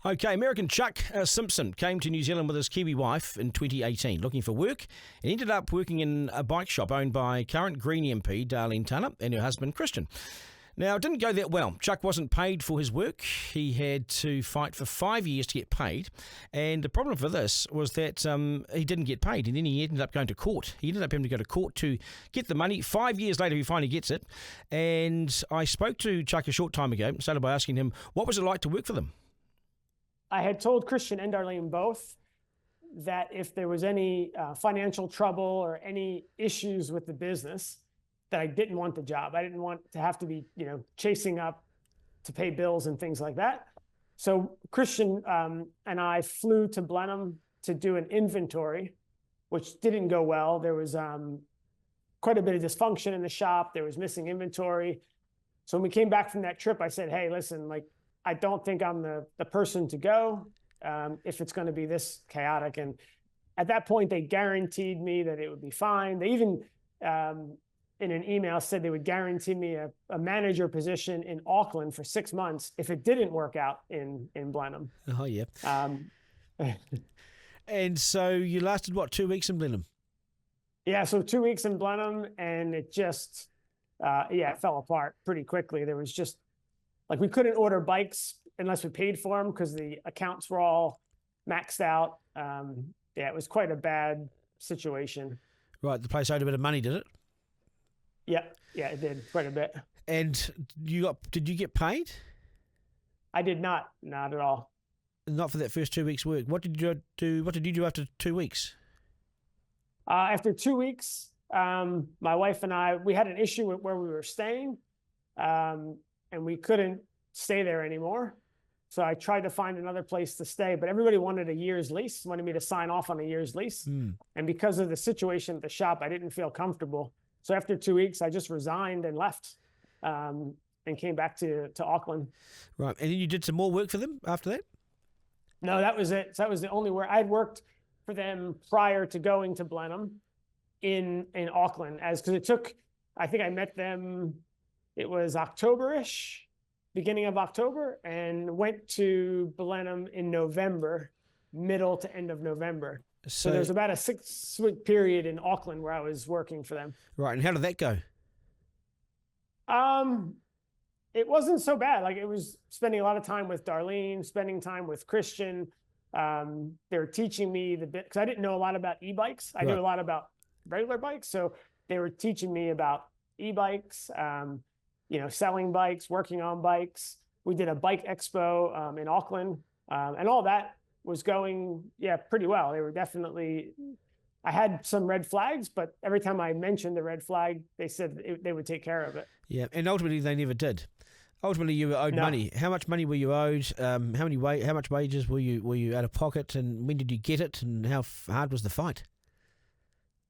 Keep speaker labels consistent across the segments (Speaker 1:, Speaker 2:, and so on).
Speaker 1: Okay, American Chuck Simpson came to New Zealand with his Kiwi wife in 2018 looking for work and ended up working in a bike shop owned by current Green MP Darleen Tana and her husband Christian. Now, it didn't go that well. Chuck wasn't paid for his work. He had to fight for 5 years to get paid. And the problem for this was that he didn't get paid. And then he ended up going to court. He ended up having to go to court to get the money. 5 years later, he finally gets it. And I spoke to Chuck a short time ago, started by asking him, what was it like to work for them?
Speaker 2: I had told Christian and Darlene both that if there was any financial trouble or any issues with the business, that I didn't want the job. I didn't want to have to be, chasing up to pay bills and things like that. So Christian and I flew to Blenheim to do an inventory, which didn't go well. There was quite a bit of dysfunction in the shop. There was missing inventory. So when we came back from that trip, I said, hey, listen, I don't think I'm the person to go if it's going to be this chaotic. And at that point, they guaranteed me that it would be fine. They even, in an email, said they would guarantee me a manager position in Auckland for 6 months if it didn't work out in Blenheim.
Speaker 1: Oh, yeah. And so you lasted, 2 weeks in Blenheim?
Speaker 2: Yeah, so 2 weeks in Blenheim, and it just, it fell apart pretty quickly. There was just, we couldn't order bikes unless we paid for them because the accounts were all maxed out. It was quite a bad situation.
Speaker 1: Right, the place owed a bit of money, did it?
Speaker 2: Yeah, it did quite a bit.
Speaker 1: And did you get paid?
Speaker 2: I did not at all.
Speaker 1: Not for that first 2 weeks' work. What did you do? What did you do after 2 weeks?
Speaker 2: After 2 weeks, my wife and I, we had an issue with where we were staying, and we couldn't stay there anymore. So I tried to find another place to stay, but everybody wanted a year's lease, wanted me to sign off on a year's lease. And because of the situation at the shop, I didn't feel comfortable. So after 2 weeks, I just resigned and left and came back to Auckland.
Speaker 1: Right. And then you did some more work for them after that?
Speaker 2: No, that was it. So that was the only work. I'd worked for them prior to going to Blenheim in Auckland, because it took, I think I met them, it was October-ish, beginning of October, and went to Blenheim in November, middle to end of November. So there's about a 6-week period in Auckland where I was working for them.
Speaker 1: Right. And how did that go?
Speaker 2: It wasn't so bad. It was spending a lot of time with Darlene, spending time with Christian. They were teaching me the bit, because I didn't know a lot about e-bikes. I knew a lot about regular bikes. So they were teaching me about e-bikes, selling bikes, working on bikes. We did a bike expo in Auckland, and all that was going, pretty well. They were definitely, I had some red flags, but every time I mentioned the red flag, they said they would take care of it. Yeah,
Speaker 1: and ultimately they never did. Ultimately, you were owed money. How much money were you owed? How much wages were you out of pocket, and when did you get it, and how hard was the fight?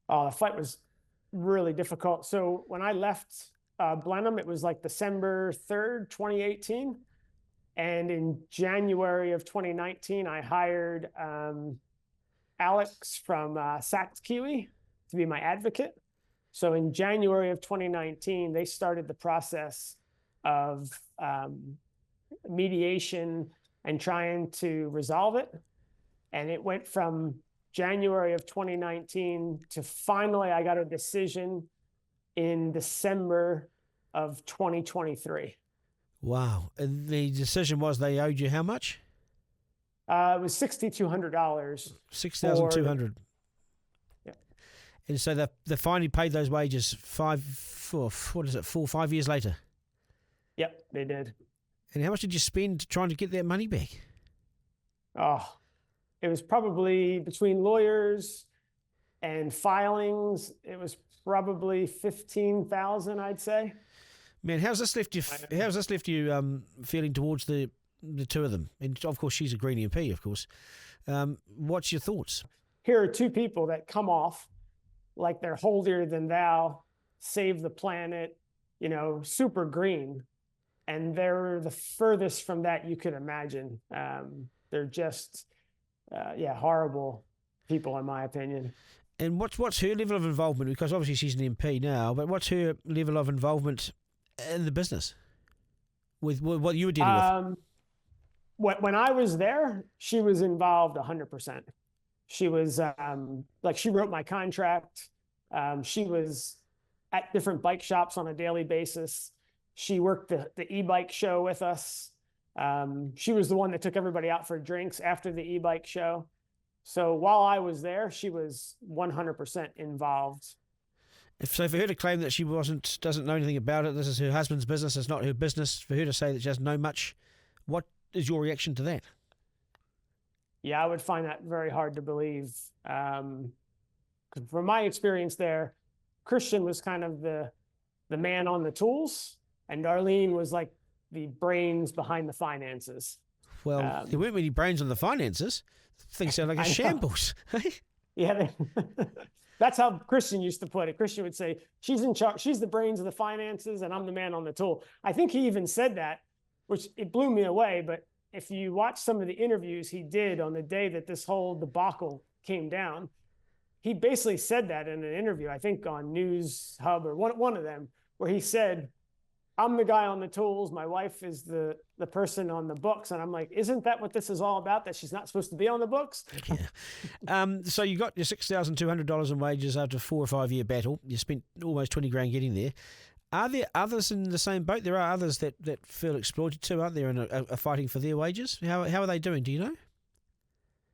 Speaker 2: Oh, the fight was really difficult. So when I left Blenheim, it was December 3rd, 2018. And in January of 2019, I hired Alex from Saks Kiwi to be my advocate. So in January of 2019, they started the process of mediation and trying to resolve it. And it went from January of 2019 to finally I got a decision in December of 2023.
Speaker 1: Wow. And the decision was they owed you how much?
Speaker 2: It was $6,200.
Speaker 1: $6,200.
Speaker 2: Yeah.
Speaker 1: And so they finally paid those wages 4 or 5 years later?
Speaker 2: Yep, they did.
Speaker 1: And how much did you spend trying to get that money back?
Speaker 2: Oh, it was probably between lawyers and filings. It was probably $15,000, I'd say.
Speaker 1: Man, how's this left you feeling towards the two of them? And of course, she's a Green MP, of course. What's your thoughts?
Speaker 2: Here are two people that come off like they're holier than thou, save the planet, super green. And they're the furthest from that you could imagine. They're just, horrible people, in my opinion.
Speaker 1: And what's her level of involvement? Because obviously she's an MP now, but what's her level of involvement in the business with what you were dealing with?
Speaker 2: when I was there, she was involved 100%. She was like, she wrote my contract. She was at different bike shops on a daily basis. She worked the e-bike show with us. She was the one that took everybody out for drinks after the e-bike show. So while I was there, she was 100% involved.
Speaker 1: So for her to claim that she doesn't know anything about it, this is her husband's business, it's not her business, for her to say that she doesn't know much, what is your reaction to that?
Speaker 2: Yeah, I would find that very hard to believe. From my experience there, Christian was kind of the man on the tools, and Darlene was like the brains behind the finances.
Speaker 1: Well, there weren't many brains on the finances. Things sound like a shambles.
Speaker 2: Yeah, that's how Christian used to put it. Christian would say, she's in charge, she's the brains of the finances, and I'm the man on the tool. I think he even said that, which it blew me away. But if you watch some of the interviews he did on the day that this whole debacle came down, he basically said that in an interview, I think on News Hub or one of them, where he said, I'm the guy on the tools. My wife is the person on the books. And I'm like, isn't that what this is all about? That she's not supposed to be on the books?
Speaker 1: Yeah. So you got your $6,200 in wages after a 4 or 5 year battle. You spent almost 20 grand getting there. Are there others in the same boat? There are others that feel exploited too, aren't there, and are fighting for their wages? How are they doing? Do you know?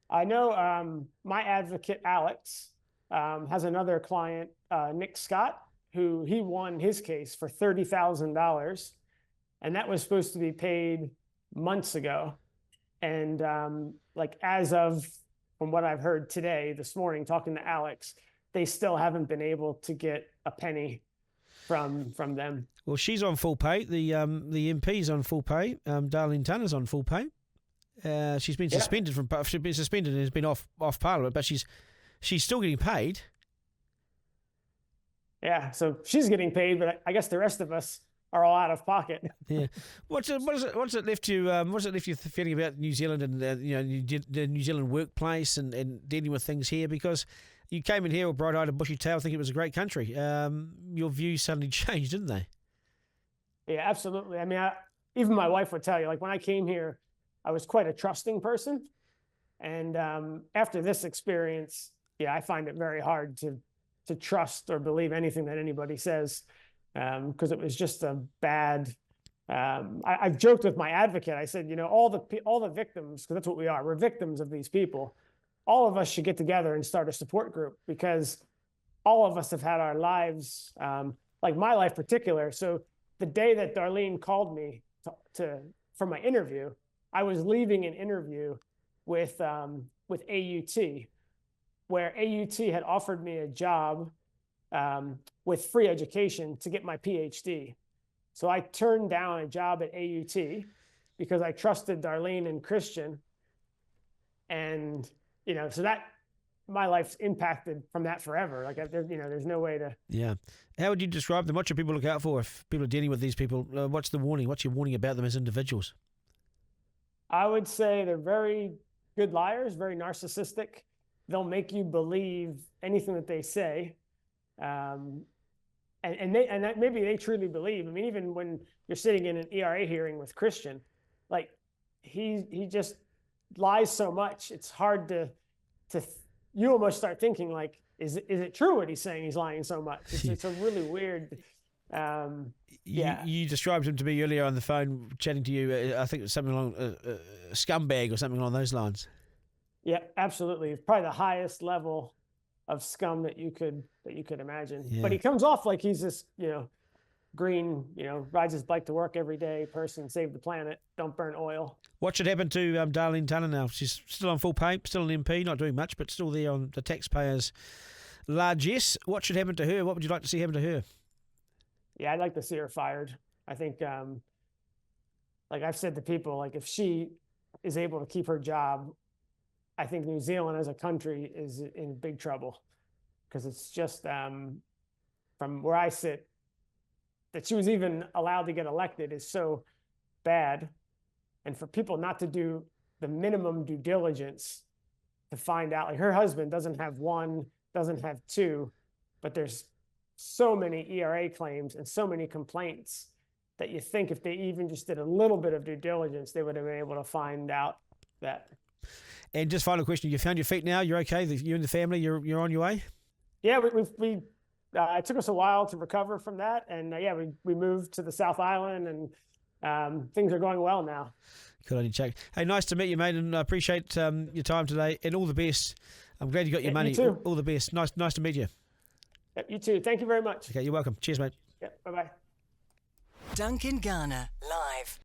Speaker 2: I know my advocate, Alex, has another client, Nick Scott, who he won his case for $30,000. And that was supposed to be paid months ago. And like, as of, from what I've heard today, this morning, talking to Alex, they still haven't been able to get a penny from them.
Speaker 1: Well, she's on full pay. The MP's on full pay. Darleen Tanner's on full pay. She's been suspended she's been suspended and has been off Parliament, but she's still getting paid.
Speaker 2: Yeah, so she's getting paid, but I guess the rest of us are all out of pocket.
Speaker 1: Yeah, what's it left you feeling about New Zealand and the New Zealand workplace and dealing with things here? Because you came in here all bright-eyed and bushy-tailed, thinking it was a great country. Your views suddenly changed, didn't they?
Speaker 2: Yeah, absolutely. I mean, even my wife would tell you, like, when I came here, I was quite a trusting person, and after this experience, yeah, I find it very hard to trust or believe anything that anybody says, because it was just a bad. I've joked with my advocate. I said, all the victims, because that's what we are. We're victims of these people. All of us should get together and start a support group, because all of us have had our lives, like my life particular. So the day that Darlene called me for my interview, I was leaving an interview with AUT, where AUT had offered me a job with free education to get my PhD. So I turned down a job at AUT because I trusted Darlene and Christian. And, so that my life's impacted from that forever. Like, there's no way to. Yeah.
Speaker 1: How would you describe them? What should people look out for if people are dealing with these people? What's the warning? What's your warning about them as individuals?
Speaker 2: I would say they're very good liars, very narcissistic. They'll make you believe anything that they say. And maybe they truly believe. I mean, even when you're sitting in an ERA hearing with Christian, like, he just lies so much. It's hard to you almost start thinking, like, is it true what he's saying? He's lying so much. It's a really weird.
Speaker 1: You described him to me earlier on the phone, chatting to you. I think it was something along a scumbag or something along those lines.
Speaker 2: Yeah, absolutely. It's probably the highest level of scum that you could imagine. Yeah. But he comes off like he's this, green, rides his bike to work every day person, save the planet, don't burn oil. What
Speaker 1: should happen to Darlene Tanner now? She's still on full pay, still an MP, not doing much, but still there on the taxpayers' largesse. What should happen to her? What would you like to see happen to her?
Speaker 2: Yeah, I'd like to see her fired. I think, like I've said to people, like, if she is able to keep her job, I think New Zealand as a country is in big trouble, because it's just, from where I sit, that she was even allowed to get elected is so bad. And for people not to do the minimum due diligence to find out, like, her husband doesn't have one, doesn't have two, but there's so many ERA claims and so many complaints that you think if they even just did a little bit of due diligence, they would have been able to find out that.
Speaker 1: And just final question: you found your feet now? You're okay? You and the family, you're on your way?
Speaker 2: Yeah, it took us a while to recover from that, and we moved to the South Island, and things are going well now.
Speaker 1: Good on you, Chuck. Hey, nice to meet you, mate, and I appreciate your time today, and all the best. I'm glad you got your money.
Speaker 2: You too.
Speaker 1: All the best. Nice to meet you.
Speaker 2: Yep, you too. Thank you very much.
Speaker 1: Okay, you're welcome. Cheers, mate.
Speaker 2: Yep, bye-bye.
Speaker 3: Duncan Garner, live.